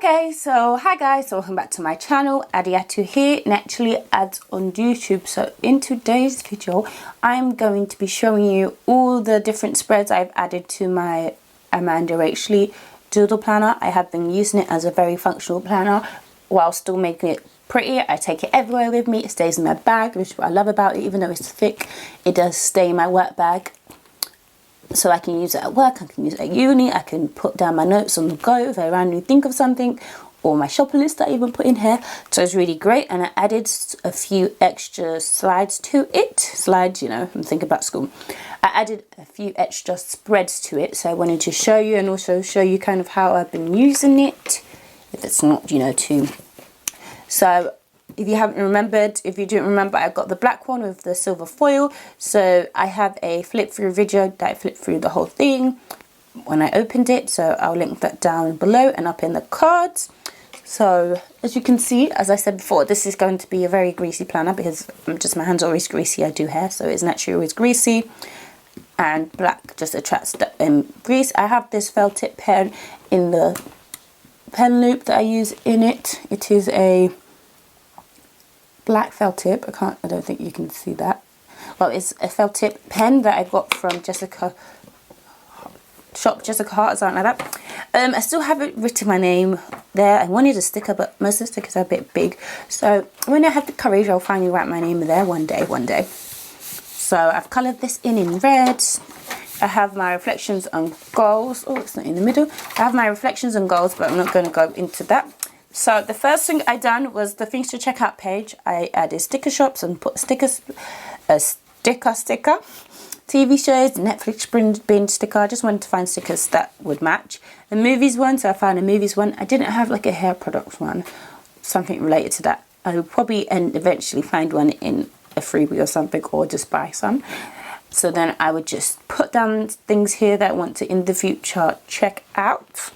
Okay, so hi guys, welcome back to my channel. Adiatu here, Naturally Ads on YouTube. So in today's video, I'm going to be showing you all the different spreads I've added to my AmandaRachLee Doodle Planner. I have been using it as a very functional planner while still making it pretty. I take it everywhere with me. It stays in my bag, which is what I love about it. Even though it's thick, it does stay in my work bag. So I can use it at work, I can use it at uni, I can put down my notes on the go if I randomly think of something, or my shopping list that I even put in here. So it's really great, and I added a few extra slides to it. Slides, you know, I'm thinking about school. I added a few extra spreads to it, so I wanted to show you and also show you kind of how I've been using it, if it's not, you know, too. So if you haven't remembered, if you didn't remember, I got the black one with the silver foil. So I have a flip through video that I flipped through the whole thing when I opened it. So I'll link that down below and up in the cards. So as you can see, as I said before, this is going to be a very greasy planner because my hands are always greasy. I do hair, so it's naturally always greasy. And black just attracts the grease. I have this felt tip pen in the pen loop that I use in it. It is a black felt tip. I don't think you can see that. Well, it's a felt tip pen that I got from Jessica Hart or something like that. I still haven't written my name there. I wanted a sticker, but most of the stickers are a bit big. So when I have the courage, I'll finally write my name there one day. So I've coloured this in red. I have my reflections and goals. Oh, it's not in the middle. I have my reflections and goals, but I'm not going to go into that. So the first thing I done was the things to check out page. I added sticker shops and put stickers, a sticker, TV shows, Netflix binge sticker. I just wanted to find stickers that would match. The movies one, so I found a movies one. I didn't have like a hair product one, something related to that. I would probably eventually find one in a freebie or something, or just buy some. So then I would just put down things here that I want to in the future check out.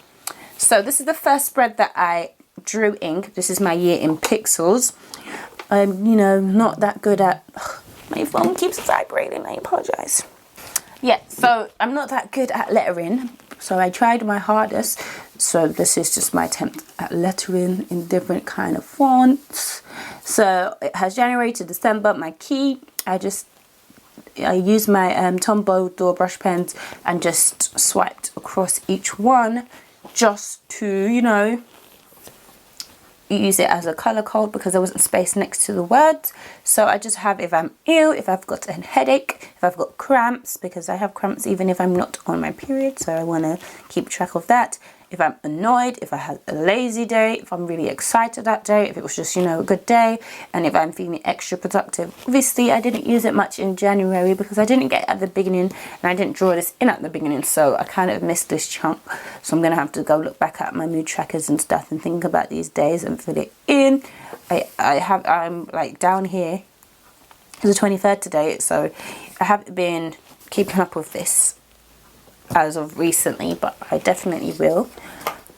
So this is the first spread that I drew ink. This is my year in pixels. I'm, you know, not that good at, my phone keeps vibrating, I apologize. Yeah, so I'm not that good at lettering, so I tried my hardest. So this is just my attempt at lettering in different kind of fonts. So it has January to December. My key, I used my Tombow door brush pens and just swiped across each one just to, you know, use it as a color code because there wasn't space next to the words. So I just have if I'm ill, if I've got a headache, if I've got cramps, because I have cramps even if I'm not on my period, so I want to keep track of that. If I'm annoyed, if I had a lazy day, if I'm really excited that day, if it was just, you know, a good day, and if I'm feeling extra productive. Obviously I didn't use it much in January because I didn't get it at the beginning and I didn't draw this in at the beginning, so I kind of missed this chunk. So I'm gonna have to go look back at my mood trackers and stuff and think about these days and fill it in. I'm like down here, it's the 23rd today, so I haven't been keeping up with this as of recently, but I definitely will.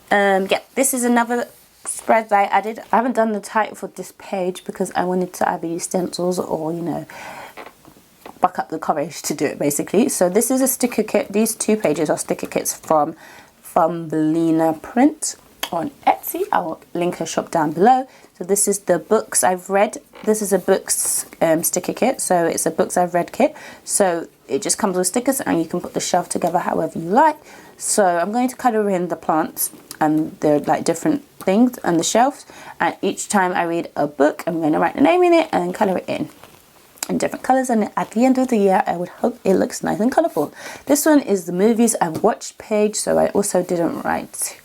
Yeah, this is another spread that I added. I haven't done the title for this page because I wanted to either use stencils or, you know, buck up the courage to do it basically. So this is a sticker kit. These two pages are sticker kits from Belina Print on Etsy. I'll link her shop down below. So this is the books I've read. This is a books sticker kit, so it's a books I've read kit. So it just comes with stickers and you can put the shelf together however you like. So I'm going to colour in the plants and the like different things and the shelves, and each time I read a book I'm going to write the name in it and colour it in different colours, and at the end of the year I would hope it looks nice and colourful. This one is the movies I've watched page, so I also didn't write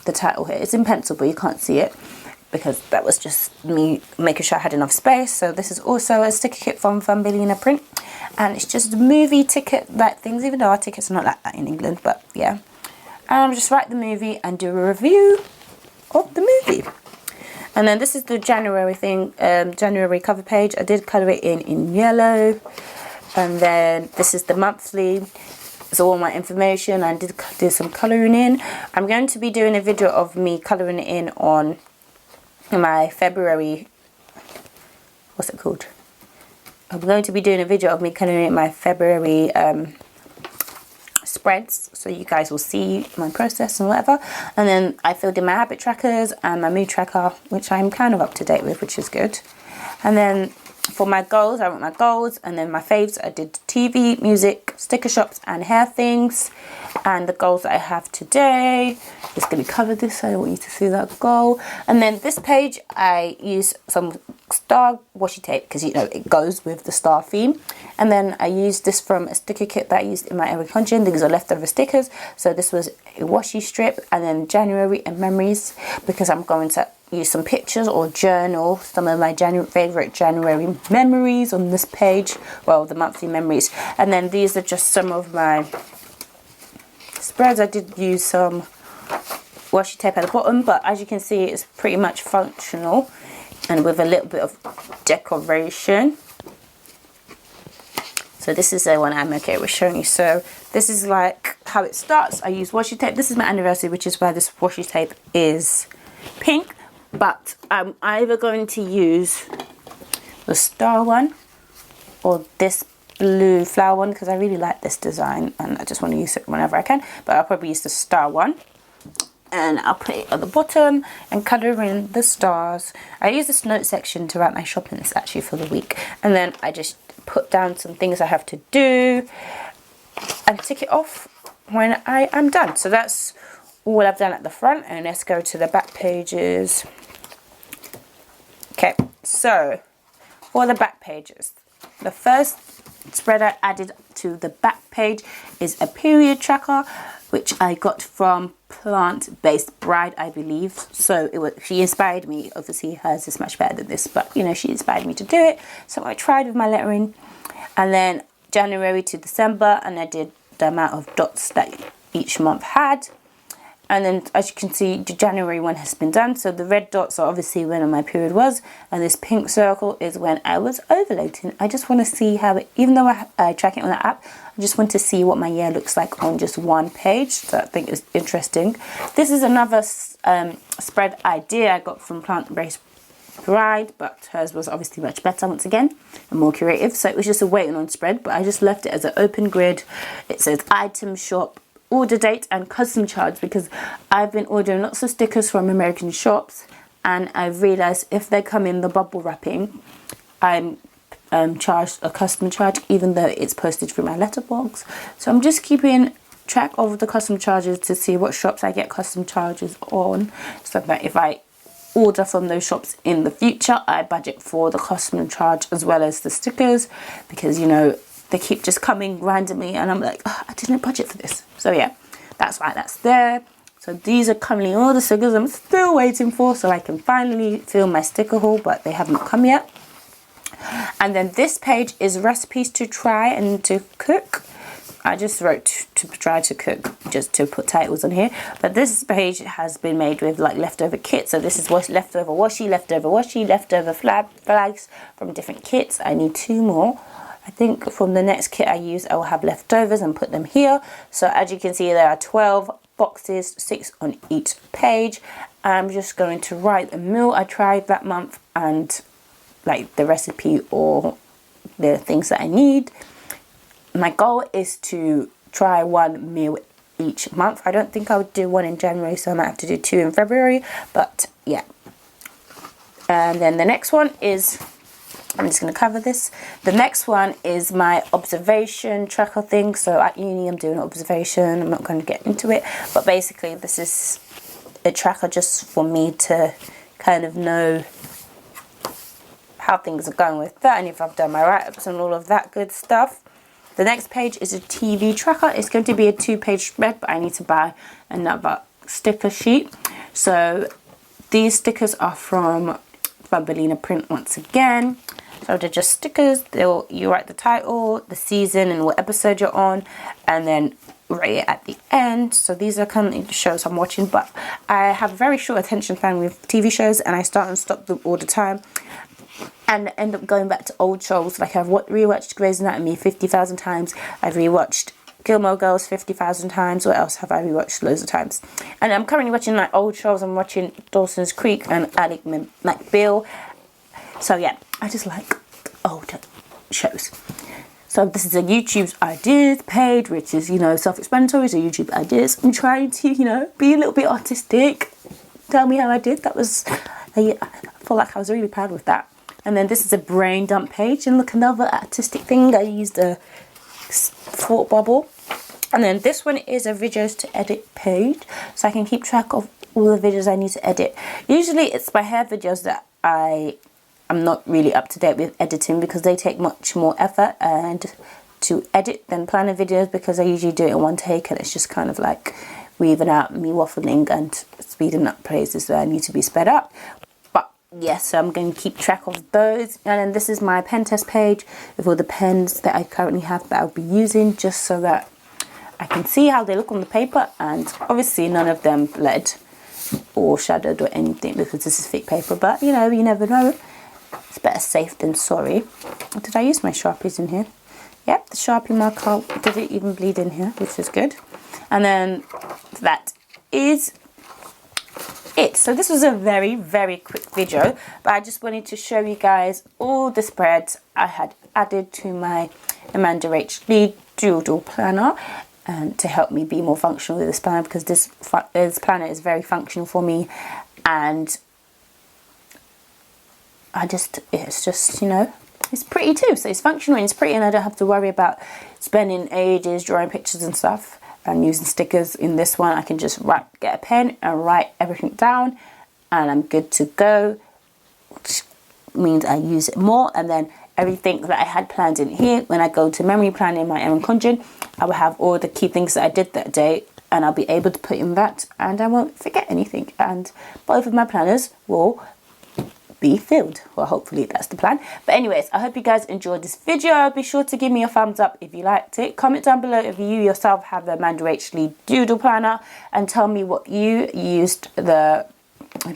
the title here. It's in pencil but you can't see it because that was just me making sure I had enough space. So this is also a sticker kit from Belina Print, and it's just movie ticket like things, even though our tickets are not like that in England, but yeah. Just write the movie and do a review of the movie. And then this is the January thing, January cover page. I did colour it in yellow, and then this is the monthly. So all my information, I did do some colouring in. I'm going to be doing a video of me colouring it in on my February, what's it called? I'm going to be doing a video of me colouring in my February spreads, so you guys will see my process and whatever. And then I filled in my habit trackers and my mood tracker, which I'm kind of up to date with, which is good. And then for my goals, I wrote my goals, and then my faves, I did TV, music, sticker shops and hair things. And the goals that I have today, just going to cover this, so I don't want you to see that goal. And then this page, I use some star washi tape because, you know, it goes with the star theme. And then I used this from a sticker kit that I used in my Eric Hunchin. These are leftover stickers. So this was a washi strip, and then January and memories, because I'm going to use some pictures or journal some of my favorite January memories on this page. Well, the monthly memories. And then these are just some of my spreads. I did use some washi tape at the bottom, but as you can see, it's pretty much functional and with a little bit of decoration. So this is the one I'm okay with showing you. So this is like how it starts. I use washi tape. This is my anniversary, which is why this washi tape is pink, but I'm either going to use the star one or this blue flower one, because I really like this design and I just want to use it whenever I can. But I'll probably use the star one, and I'll put it at the bottom and colour in the stars. I use this note section to write my shopping list actually for the week, and then I just put down some things I have to do and tick it off when I am done. So that's all I've done at the front, and let's go to the back pages. Okay, so for the back pages, the first spread I added to the back page is a period tracker, which I got from Plant Based Bride, I believe. So she inspired me. Obviously hers is much better than this, but you know, she inspired me to do it. So I tried with my lettering, and then January to December, and I did the amount of dots that each month had. And then as you can see, the January one has been done. So the red dots are obviously when my period was, and this pink circle is when I was ovulating. I just want to see how it, even though I track it on the app, I just want to see what my year looks like on just one page. So I think it's interesting. This is another spread idea I got from Plant Based Bride, but hers was obviously much better once again and more creative. So it was just a waiting on spread, but I just left it as an open grid. It says item shop, order date and custom charge, because I've been ordering lots of stickers from American shops, and I've realized if they come in the bubble wrapping, I'm charged a custom charge even though it's posted through my letterbox. So I'm just keeping track of the custom charges to see what shops I get custom charges on, so that if I order from those shops in the future, I budget for the custom charge as well as the stickers, because you know, they keep just coming randomly and I'm like, oh, I didn't budget for this. So yeah, that's why that's there. So these are currently all the stickers I'm still waiting for, so I can finally film my sticker haul, but they haven't come yet. And then this page is recipes to try and to cook. I just wrote to try to cook just to put titles on here, but this page has been made with like leftover kits. So this is leftover washi, leftover flags from different kits. I need 2 more. I think from the next kit I use, I will have leftovers and put them here. So as you can see, there are 12 boxes, 6 on each page. I'm just going to write the meal I tried that month and like the recipe or the things that I need. My goal is to try 1 meal each month. I don't think I would do 1 in January, so I might have to do 2 in February, but yeah. And then the next one is, I'm just going to cover this. The next one is my observation tracker thing. So at uni I'm doing observation. I'm not going to get into it, but basically this is a tracker just for me to kind of know how things are going with that and if I've done my write-ups and all of that good stuff. The next page is a TV tracker. It's going to be a 2-page spread, but I need to buy another sticker sheet. So these stickers are from Thumbelina Print once again. So they're just stickers. You write the title, the season and what episode you're on, and then write it at the end. So these are currently the shows I'm watching, but I have a very short attention span with TV shows and I start and stop them all the time and end up going back to old shows. Like I've rewatched Grey's Anatomy 50,000 times. I've rewatched Gilmore Girls 50,000 times. What else have I rewatched loads of times? And I'm currently watching like old shows. I'm watching Dawson's Creek and Alec McBeal. So yeah, I just like older shows. So this is a YouTube's ideas page, which is, you know, self-explanatory. So YouTube ideas. I'm trying to, you know, be a little bit artistic. Tell me how I did. That was, I feel like I was really proud with that. And then this is a brain dump page. And look, another artistic thing. I used a thought bubble. And then this one is a videos to edit page. So I can keep track of all the videos I need to edit. Usually it's my hair videos that I'm not really up to date with editing, because they take much more effort and to edit than planner videos, because I usually do it in one take and it's just kind of like weaving out me waffling and speeding up places that I need to be sped up. But yes, so I'm going to keep track of those. And then this is my pen test page with all the pens that I currently have that I'll be using, just so that I can see how they look on the paper. And obviously none of them bled or shadowed or anything, because this is thick paper, but you know, you never know. It's better safe than sorry. Did I use my Sharpies in here? Yep, the Sharpie marker didn't even bleed in here, which is good. And then that is it. So this was a very, very quick video, but I just wanted to show you guys all the spreads I had added to my AmandaRachLee Doodle Planner, and to help me be more functional with this planner, because this planner is very functional for me, and it's just, you know, it's pretty too. So it's functional and it's pretty, and I don't have to worry about spending ages drawing pictures and stuff and using stickers. In this one, I can just get a pen and write everything down, and I'm good to go, which means I use it more. And then everything that I had planned in here, when I go to memory planning in my Erin Condren, I will have all the key things that I did that day, and I'll be able to put in that, and I won't forget anything, and both of my planners will be filled. Well, hopefully that's the plan. But anyways, I hope you guys enjoyed this video. Be sure to give me a thumbs up if you liked it. Comment down below if you yourself have the AmandaRachLee Doodle Planner, and tell me what you used the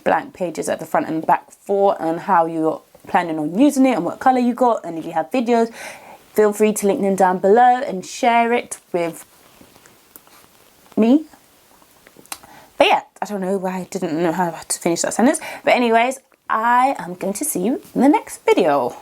blank pages at the front and back for, and how you're planning on using it, and what color you got. And if you have videos, feel free to link them down below and share it with me. But yeah, I don't know why I didn't know how to finish that sentence. But anyways, I am going to see you in the next video.